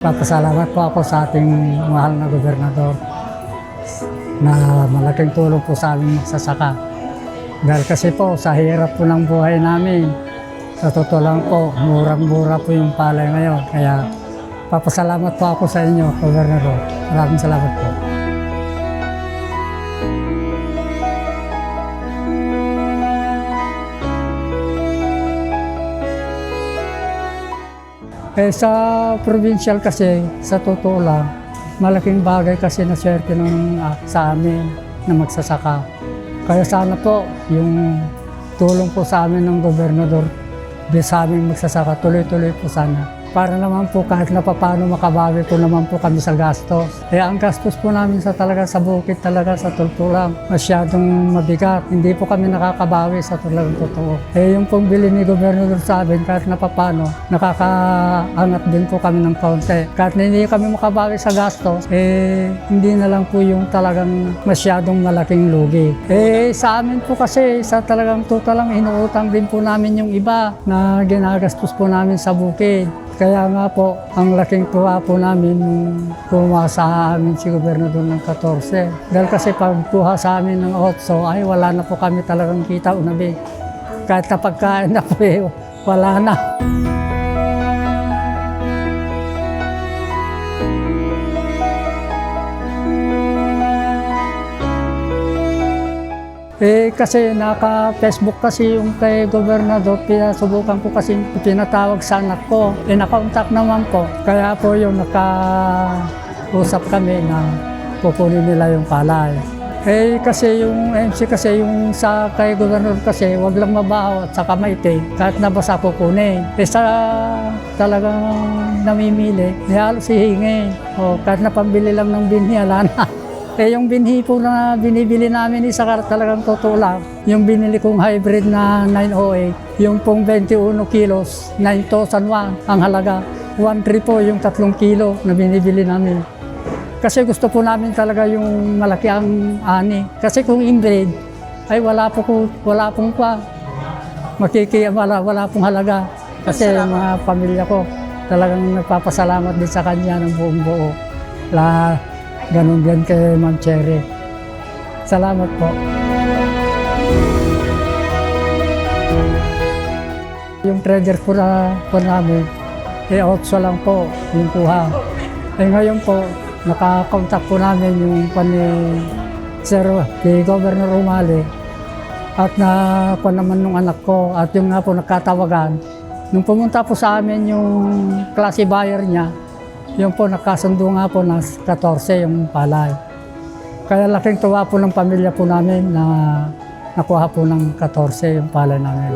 Papasalamat po ako sa ating mahal na gobernador na malaking tulong po sa aming magsasaka. Dahil kasi po sa hirap po ng buhay namin, sa totoo lang po, murang-mura po yung palay ngayon. Kaya papasalamat po ako sa inyo, gobernador. Maraming salamat po. Sa provincial kasi, sa totoo lang, malaking bagay kasi na swerte sa amin na magsasaka. Kaya sana po, yung tulong po sa amin ng gobernador, sa aming magsasaka, tuloy-tuloy po sana. Para naman po kahit na paano makabawi po naman po kami sa gastos. Kaya ang gastos po namin sa bukid talaga sa tultulang masyadong mabigat. Hindi po kami nakakabawi sa talagang totoo. Yung pong bili ni gobernador sa amin kahit na paano, nakakaangat din po kami ng kaunti. Kahit na hindi kami makabawi sa gastos, hindi na lang po yung talagang masyadong malaking lugi. Sa amin po kasi sa talagang totalang inuutang din po namin yung iba na ginagastos po namin sa bukid. Kaya nga po, ang laking tuwa po namin kumuha sa amin si Gobernador ng 14. Dahil kasi pagkuha sa amin ng 8, ay wala na po kami talagang kita unabi. Kahit na pagkain na po wala na. Kasi naka-Facebook kasi yung kay Gobernador, pinasubukan ko kasi pinatawag sa anak ko. Naka-contact naman po. Kaya po yung naka-usap kami na kukunin nila yung palay. Kasi yung MC kasi yung sa kay Gobernador kasi wag lang mabaho at saka maitim. Kahit nabasa kukunin. Sa talagang namimili, halos hihingi. Kahit na pambili lang ng binhi, ala na. Yung binhi po na binibili namin isa talagang totoo lang. Yung binili kong hybrid na 908, yung pong 21 kilos, 9,001 ang halaga. 1.3 po yung 3 kilo na binibili namin. Kasi gusto po namin talaga yung malaki ang ani. Kasi kung inbreed, ay wala pong wala pong halaga. Kasi mga pamilya ko talagang nagpapasalamat din sa kanya ng buong buo. Ganun din kay Ma'am Cherry. Salamat po. Yung treasure po namin, 8 lang po yung kuha. Ngayon po, nakakontak po namin yung kay Governor Umali at naman nung anak ko at yung nga po nagkatawagan. Nung pumunta po sa amin yung klase buyer niya, yung po nakasundo nga po na 14 yung palay. Kaya laking tuwa po ng pamilya po namin na nakuha po ng 14 yung palay namin.